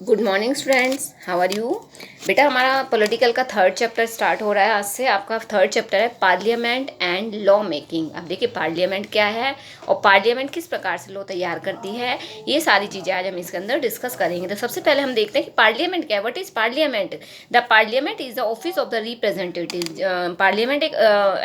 Good morning students, how are you. बेटा हमारा political का थर्ड चैप्टर स्टार्ट हो रहा है। आज से आपका थर्ड चैप्टर है पार्लियामेंट एंड लॉ मेकिंग। अब देखिए पार्लियामेंट क्या है और पार्लियामेंट किस प्रकार से लॉ तैयार करती है, ये सारी चीज़ें आज हम इसके अंदर डिस्कस करेंगे। तो सबसे पहले हम देखते हैं कि पार्लियामेंट क्या है। What is parliament? The parliament is the office of the representative. Parliament एक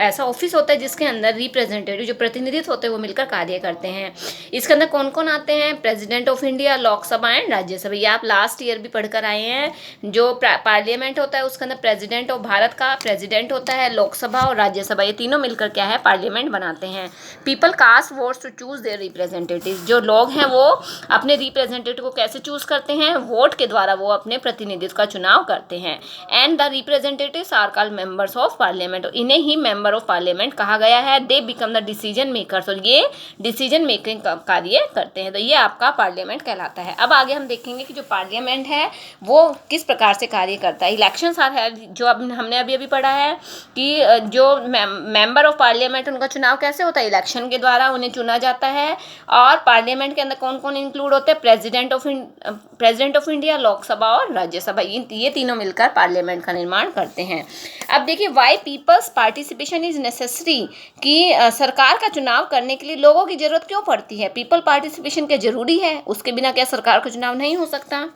ऐसा ऑफिस होता है जिसके अंदर रिप्रेजेंटेटिव जो प्रतिनिधित्व होते हैं वो मिलकर कार्य करते हैं। इसके अंदर कौन कौन आते हैं? President of India, Lok Sabha and Rajya Sabha. ये आप लास्ट ईयर भी पढ़कर आए हैं। जो पार्लियामेंट होता है उसके अंदर प्रेसिडेंट ऑफ भारत का प्रेसिडेंट होता है, लोकसभा और राज्यसभा, ये तीनों मिलकर क्या है? पार्लियामेंट बनाते हैं। People cast votes to choose their representative. जो लोग हैं वो अपने रिप्रेजेंटेटिव को कैसे चूज करते हैं? वोट के द्वारा वो अपने प्रतिनिधित्व का चुनाव करते हैं। And the representatives are called members of parliament. इन्हें ही मेंबर ऑफ पार्लियामेंट कहा गया है। They become the decision makers, और ये डिसीजन मेकिंग का कार्य करते हैं। तो ये आपका पार्लियामेंट कहलाता है। अब आगे हम देखेंगे कि जो पार्लियामेंट है वो किस प्रकार से कार्य करता है। इलेक्शंस आर है, जो अब हमने अभी पढ़ा है कि जो मेंबर ऑफ पार्लियामेंट उनका चुनाव कैसे होता है? इलेक्शन के द्वारा उन्हें चुना जाता है। और पार्लियामेंट के अंदर कौन कौन इंक्लूड होते हैं? प्रेसिडेंट ऑफ इंडिया, लोकसभा और राज्यसभा, ये तीनों मिलकर पार्लियामेंट का निर्माण करते हैं। अब देखिए why people's participation is necessary, कि सरकार का चुनाव करने के लिए लोगों की जरूरत क्यों पड़ती है? पीपल पार्टिसिपेशन क्या जरूरी है? उसके बिना क्या सरकार का चुनाव नहीं हो सकता?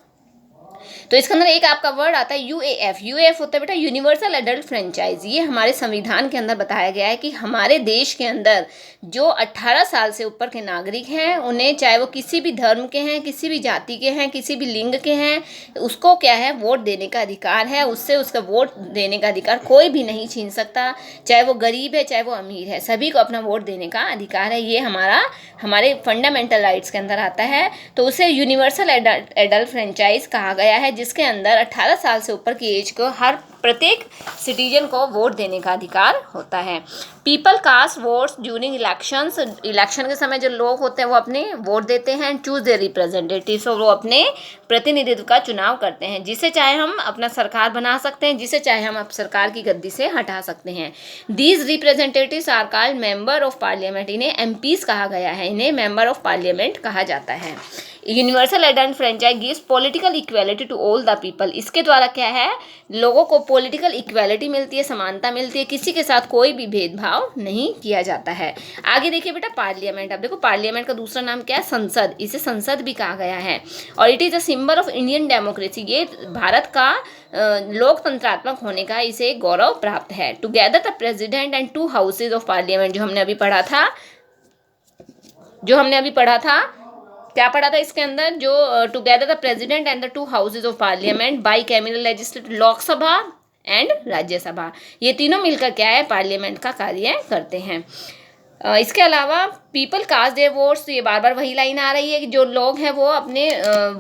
तो इसके अंदर एक आपका वर्ड आता है यूएएफ। यूएएफ होता है बेटा यूनिवर्सल एडल्ट फ्रेंचाइज। ये हमारे संविधान के अंदर बताया गया है कि हमारे देश के अंदर जो 18 साल से ऊपर के नागरिक हैं उन्हें, चाहे वो किसी भी धर्म के हैं, किसी भी जाति के हैं, किसी भी लिंग के हैं, उसको क्या है? वोट देने का अधिकार है। उससे उसका वोट देने का अधिकार कोई भी नहीं छीन सकता। चाहे वो गरीब है, चाहे वो अमीर है, सभी को अपना वोट देने का अधिकार है। ये हमारे फंडामेंटल राइट्स के अंदर आता है। तो उसे यूनिवर्सल एडल्ट फ्रेंचाइज कहा गया है, जिसके अंदर 18 साल से ऊपर की एज को हर प्रत्येक सिटीजन को वोट देने का अधिकार होता है। People cast votes during elections. Election के समय जो लोग होते हैं वो अपने वोट देते हैं। चूज देयर रिप्रेजेंटेटिव्स, और वो अपने प्रतिनिधित्व का चुनाव करते हैं, जिसे चाहे हम अपना सरकार बना सकते हैं, जिसे चाहे हम सरकार की गद्दी से हटा सकते हैं। These representatives are called member of parliament. इन्हें एमपीज कहा गया है, इन्हें मेंबर ऑफ पार्लियामेंट कहा जाता है। Universal adult franchise gives political equality to all the people. इसके द्वारा क्या है? लोगों को पॉलिटिकल इक्वेलिटी मिलती है, समानता मिलती है, किसी के साथ कोई भी भेदभाव नहीं किया जाता है। आगे देखिए बेटा पार्लियामेंट। अब देखो पार्लियामेंट का दूसरा नाम क्या है? संसद। इसे संसद भी कहा गया है। और it is a symbol of Indian democracy. ये भारत का लोकतंत्रात्मक होने का इसे गौरव प्राप्त है। Together the president and to houses of parliament, जो हमने अभी पढ़ा था क्या पढ़ा था इसके अंदर? जो together the president and the two houses of parliament by कैमिनल legislative, Lok Sabha and Rajya Sabha, ये तीनों मिलकर क्या है? पार्लियामेंट का कार्य करते हैं। इसके अलावा पीपल कास्ट देयर वोट्स, ये बार बार वही लाइन आ रही है कि जो लोग हैं वो अपने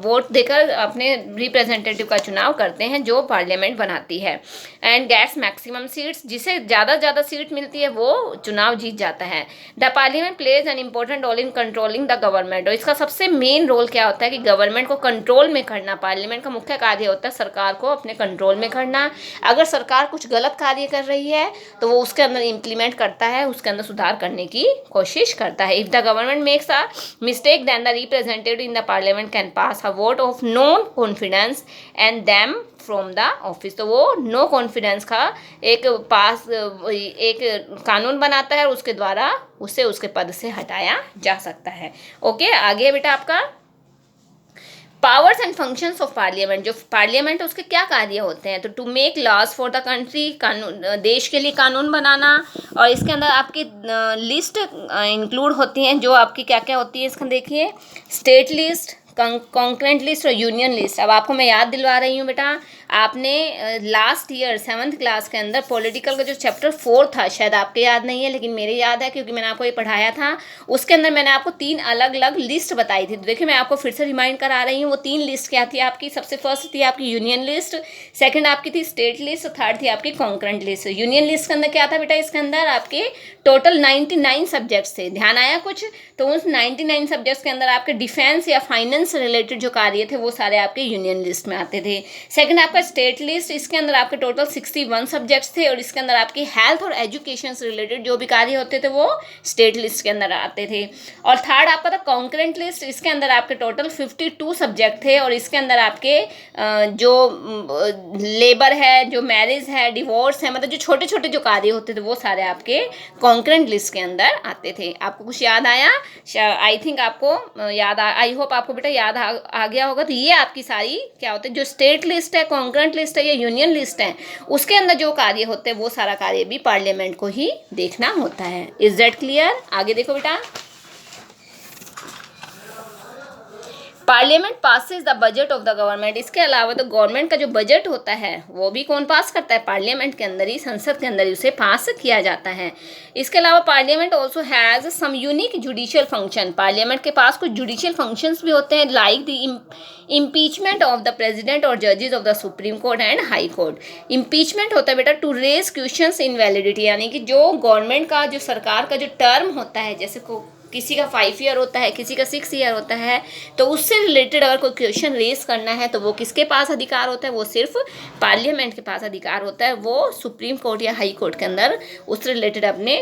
वोट देकर अपने रिप्रेजेंटेटिव का चुनाव करते हैं जो पार्लियामेंट बनाती है। एंड गेट्स मैक्सिमम सीट्स, जिसे ज़्यादा सीट मिलती है वो चुनाव जीत जाता है। The parliament plays an important role in controlling the government. और इसका सबसे मेन रोल क्या होता है? कि गवर्नमेंट को कंट्रोल में करना। पार्लियामेंट का मुख्य कार्य होता है सरकार को अपने कंट्रोल में करना। अगर सरकार कुछ गलत कार्य कर रही है तो वो उसके अंदर इम्प्लीमेंट करता है, उसके अंदर सुधार करने की कोशिश करता है। If the government makes a mistake then the representative in the parliament can pass a vote of no confidence and them from the office. तो वो नो कॉन्फिडेंस का एक कानून बनाता है, उसके द्वारा उसे उसके पद से हटाया जा सकता है। ओके, आगे बेटा आपका powers and functions of parliament. जो पार्लियामेंट है उसके क्या कार्य होते हैं? तो to make laws for the country, कानून, देश के लिए कानून बनाना। और इसके अंदर आपकी लिस्ट इंक्लूड होती हैं, जो आपकी क्या क्या होती है इसका देखिए। स्टेट लिस्ट, कॉन्करेंट लिस्ट और यूनियन लिस्ट। अब आपको मैं याद दिलवा रही हूँ बेटा, आपने लास्ट ईयर 7th क्लास के अंदर पॉलिटिकल का जो चैप्टर 4 था, शायद आपके याद नहीं है लेकिन मेरे याद है क्योंकि मैंने आपको ये पढ़ाया था। उसके अंदर मैंने आपको 3 अलग अलग लिस्ट बताई थी। तो देखिए मैं आपको फिर से रिमाइंड करा रही हूँ। वो 3 लिस्ट क्या थी आपकी? सबसे फर्स्ट थी आपकी यूनियन लिस्ट, सेकंड आपकी थी स्टेट लिस्ट, थर्ड थी आपकी कॉन्करेंट लिस्ट। यूनियन लिस्ट के अंदर क्या था बेटा? इसके अंदर आपके टोटल 99 सब्जेक्ट्स थे। ध्यान आया कुछ? तो उस 99 सब्जेक्ट्स के अंदर आपके डिफेंस या फाइनेंस से रिलेटेड जो कार्य थे वो सारे आपके यूनियन लिस्ट में आते थे। सेकंड आपका स्टेट लिस्ट, इसके अंदर आपके टोटल 61 सब्जेक्ट्स थे और इसके अंदर आपकी हेल्थ और एजुकेशन से रिलेटेड जो भी कार्य होते थे वो स्टेट लिस्ट के अंदर आते थे। और थर्ड आपका था कॉन्करेंट लिस्ट, इसके अंदर आपके टोटल 52 सब्जेक्ट थे और इसके अंदर आपके जो लेबर है, जो मैरिज है, डिवोर्स है, मतलब जो छोटे छोटे जो कार्य होते थे वो सारे आपके कॉन्करेंट लिस्ट के अंदर आते थे। आपको कुछ याद आया? आई थिंक आपको याद आई होप आपको बेटा याद आ गया होगा। तो ये आपकी सारी क्या होते हैं, जो स्टेट लिस्ट है, कॉन्करेंट लिस्ट है या यूनियन लिस्ट है, उसके अंदर जो कार्य होते हैं वो सारा कार्य भी पार्लियामेंट को ही देखना होता है। Is that clear? आगे देखो बेटा, parliament passes the budget of the government. इसके अलावा तो गवर्नमेंट का जो बजट होता है वो भी कौन पास करता है? पार्लियामेंट के अंदर ही, संसद के अंदर ही उसे पास किया जाता है। इसके अलावा parliament also has some unique judicial function. Parliament के पास कुछ जुडिशियल फंक्शंस भी होते हैं, like the impeachment of the president और जजेस of the supreme court and high court. Impeachment होता है बेटा to raise questions in validity, यानी कि जो गवर्नमेंट का, जो सरकार का जो टर्म होता है, जैसे को किसी का 5 ईयर होता है, किसी का 6 ईयर होता है, तो उससे रिलेटेड अगर कोई क्वेश्चन रेस करना है तो वो किसके पास अधिकार होता है? वो सिर्फ पार्लियामेंट के पास अधिकार होता है। वो सुप्रीम कोर्ट या हाई कोर्ट के अंदर उससे रिलेटेड अपने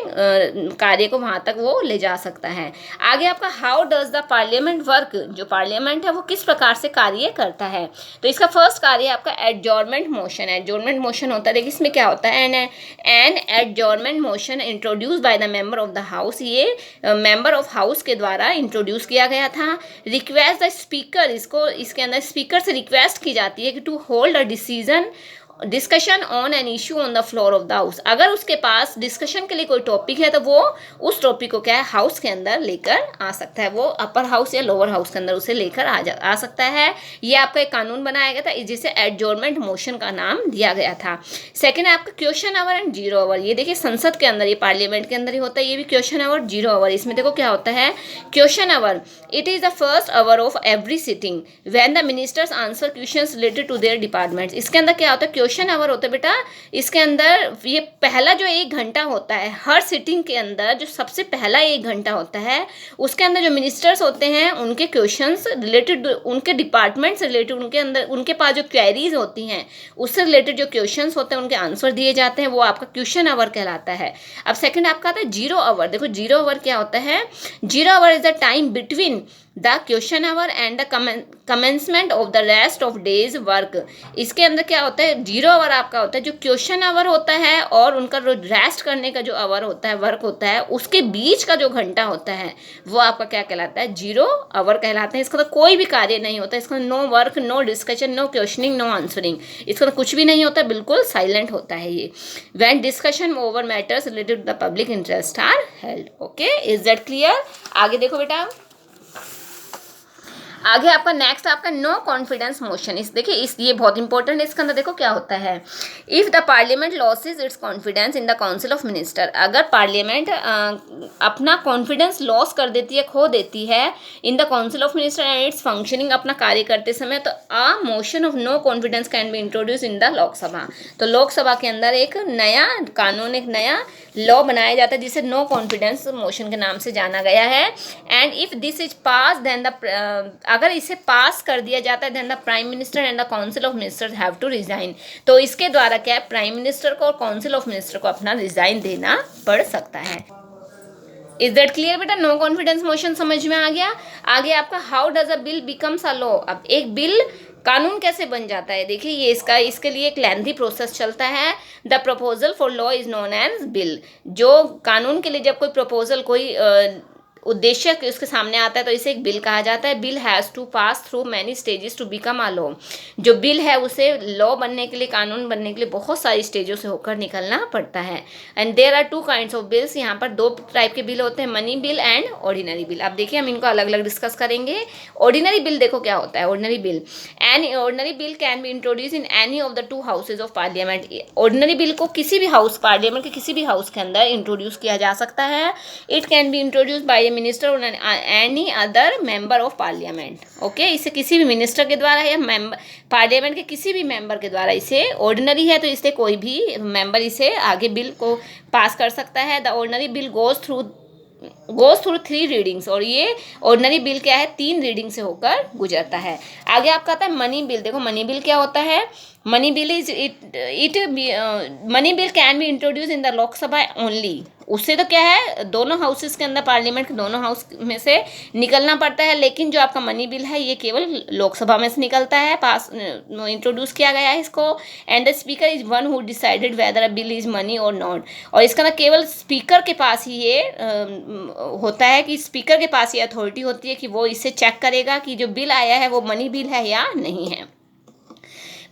कार्य को वहाँ तक वो ले जा सकता है। आगे आपका how does the parliament work, जो पार्लियामेंट है वो किस प्रकार से कार्य करता है? तो इसका फर्स्ट कार्य है आपका एडजॉर्नमेंट मोशन। एडजॉर्नमेंट मोशन होता है, देखिए इसमें क्या होता है, an adjournment motion introduce by the member of the house. ये मेंबर ऑफ हाउस के द्वारा इंट्रोड्यूस किया गया था। रिक्वेस्ट द स्पीकर, इसको इसके अंदर स्पीकर से रिक्वेस्ट की जाती है कि to hold a discussion on an issue on the floor of the house. अगर उसके पास डिस्कशन के लिए कोई टॉपिक है तो वो उस टॉपिक को क्या है, हाउस के अंदर लेकर आ सकता है। वो अपर हाउस या लोअर हाउस के अंदर उसे लेकर आ सकता है। ये आपका एक कानून बनाया गया था जिसे एडजॉर्नमेंट मोशन का नाम दिया गया था। सेकेंड है आपका question our and zero hour. ये देखिए संसद के अंदर, ये पार्लियामेंट के अंदर ही होता है, ये भी क्वेश्चन आवर, जीरो आवर। इसमें देखो क्या होता है, question hour it is the first hour of every sitting when the ministers answer questions related to their departments. इसके अंदर क्या होता है, क्वेश्चन आवर होता है बेटा, इसके अंदर ये पहला जो 1 घंटा होता है हर सिटिंग के अंदर, जो सबसे पहला 1 घंटा होता है उसके अंदर जो मिनिस्टर्स होते हैं उनके क्वेश्चंस रिलेटेड, उनके डिपार्टमेंट से रिलेटेड, उनके अंदर उनके पास जो क्वेरीज होती हैं उससे रिलेटेड जो क्वेश्चंस होते हैं उनके आंसर दिए जाते हैं, वो आपका क्वेश्चन आवर कहलाता है। अब सेकंड आपका आता है जीरो आवर। देखो जीरो आवर क्या होता है, zero hour is the time between the question our and the commencement of the rest of days work. इसके अंदर क्या होता है, जीरो आवर आपका होता है जो क्वेश्चन आवर होता है और उनका जो रेस्ट करने का जो आवर होता है, वर्क होता है, उसके बीच का जो घंटा होता है वो आपका क्या कहलाता है, जीरो आवर कहलाते हैं। इसका तो कोई भी कार्य नहीं होता, इसका no work, no discussion, no questioning, no answering, इसका तो कुछ भी नहीं होता, बिल्कुल साइलेंट होता है ये। When discussion over matters related to the public interest are held. Okay, is that clear? आगे देखो बेटा, आगे आपका नेक्स्ट आपका नो कॉन्फिडेंस मोशन। इस देखिए इस ये बहुत इंपॉर्टेंट है। इसके अंदर देखो क्या होता है, if the parliament loses its confidence in the council of minister. अगर पार्लियामेंट अपना कॉन्फिडेंस लॉस कर देती है, खो देती है in the council of minister and its functioning, अपना कार्य करते समय, तो a motion of no confidence can be introduce in the Lok Sabha. तो लोकसभा के अंदर एक नया कानून, एक नया लॉ बनाया जाता है जिसे नो कॉन्फिडेंस मोशन के नाम से जाना गया है। And if this is pass then the, अगर इसे पास कर दिया जाता है then the prime minister and the council of ministers have to resign. तो इसके द्वारा क्या है, प्राइम मिनिस्टर को और काउंसिल ऑफ मिनिस्टर को अपना रिजाइन देना पड़ सकता है। इज दैट क्लियर बेटा? नो कॉन्फिडेंस मोशन समझ में आ गया। आगे आपका how does a bill becomes a law. अब एक बिल कानून कैसे बन जाता है, देखिए ये इसके लिए एक लेंथी प्रोसेस चलता है। The proposal for law is known as bill. जो कानून के लिए जब कोई प्रपोजल, कोई उद्देश्य उसके सामने आता है तो इसे एक बिल कहा जाता है। Bill has to pass through many stages to become a law. जो बिल है उसे लॉ बनने के लिए, कानून बनने के लिए बहुत सारी स्टेजों से होकर निकलना पड़ता है। And there are 2 kinds of bills. यहाँ पर 2 टाइप के बिल होते हैं, money bill and ordinary bill. अब देखिए हम इनको अलग अलग डिस्कस करेंगे। ऑर्डिनरी बिल देखो क्या होता है, ordinary bill, an ordinary bill can be introduce in any of the 2 houses of parliament. Ordinary bill को किसी भी हाउस, पार्लियामेंट के किसी भी हाउस के अंदर इंट्रोड्यूस किया जा सकता है। It can be introduce by minister और any other member of parliament. Okay, इसे किसी भी मिनिस्टर के द्वारा या पार्लियामेंट के किसी भी मेंबर के द्वारा, इसे ऑर्डिनरी है तो इसे कोई भी मेंबर इसे आगे बिल को पास कर सकता है। The ordinary bill goes through goes through 3 readings, और ये ऑर्डिनरी बिल क्या है 3 रीडिंग से होकर गुजरता है। आगे आपका आता है मनी बिल। देखो मनी बिल क्या होता है। Money bill is money bill can be introduce in the Lok Sabha only. उससे तो क्या है दोनों हाउसेस के अंदर, पार्लियामेंट के दोनों हाउस में से निकलना पड़ता है, लेकिन जो आपका मनी बिल है ये केवल लोकसभा में से निकलता है, पास इंट्रोड्यूस किया गया है इसको। And the speaker is one who decided weather a bill is money और नॉट। और इसका ना केवल स्पीकर के पास ही ये होता है कि स्पीकर के पास ये अथॉरिटी होती है कि वो इसे चेक करेगा कि जो बिल आया है वो मनी बिल है या नहीं है।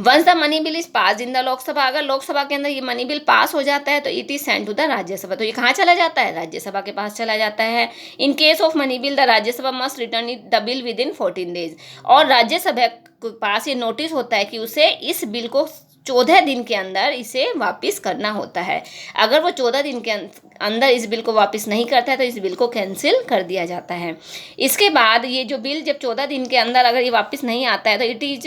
Once the money bill is pass in the Lok Sabha, अगर लोकसभा के अंदर ये मनी बिल पास हो जाता है तो it is send to the Rajya Sabha. तो ये कहाँ चला जाता है, राज्यसभा के पास चला जाता है। इन case of money bill the Rajya Sabha must return the bill with in 14 days. और राज्यसभा के पास ये नोटिस होता है कि उसे इस बिल को 14 दिन के अंदर इसे वापस करना होता है। अगर वो 14 दिन के अंदर इस बिल को वापस नहीं करता है तो इस बिल को कैंसिल कर दिया जाता है। इसके बाद ये जो बिल जब 14 दिन के अंदर अगर ये वापस नहीं आता है तो it is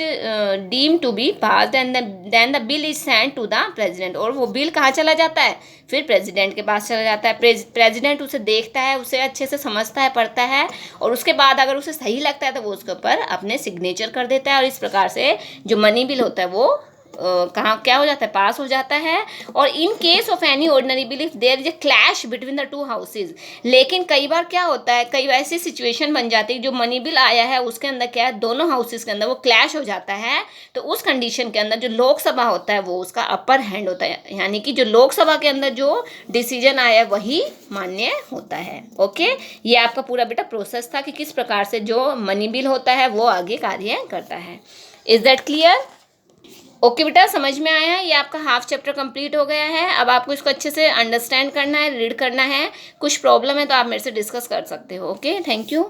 deem to be passed and then the bill is send to the president. और वो बिल कहाँ चला जाता है, फिर प्रेसिडेंट के पास चला जाता है। प्रेसिडेंट उसे देखता है, उसे अच्छे से समझता है, पढ़ता है, और उसके बाद अगर उसे सही लगता है तो वो उसके ऊपर अपने सिग्नेचर कर देता है। और इस प्रकार से जो मनी बिल होता है वो कहाँ क्या हो जाता है, पास हो जाता है। और in case of any ordinary bill if there is a clash between the 2 houses. लेकिन कई बार क्या होता है, कई ऐसी सिचुएशन बन जाती है जो मनी बिल आया है उसके अंदर क्या है दोनों हाउसेज के अंदर वो क्लैश हो जाता है। तो उस कंडीशन के अंदर जो लोकसभा होता है वो उसका अपर हैंड होता है, यानी कि जो लोकसभा के अंदर जो डिसीजन आया है वही मान्य होता है। ओके, ये आपका पूरा बेटा प्रोसेस था कि किस प्रकार से जो मनी बिल होता है वो आगे कार्य करता है। Is that clear? ओके बेटा, समझ में आया है। ये आपका हाफ चैप्टर कंप्लीट हो गया है। अब आपको इसको अच्छे से अंडरस्टैंड करना है, रीड करना है। कुछ प्रॉब्लम है तो आप मेरे से डिस्कस कर सकते हो। Okay, thank you.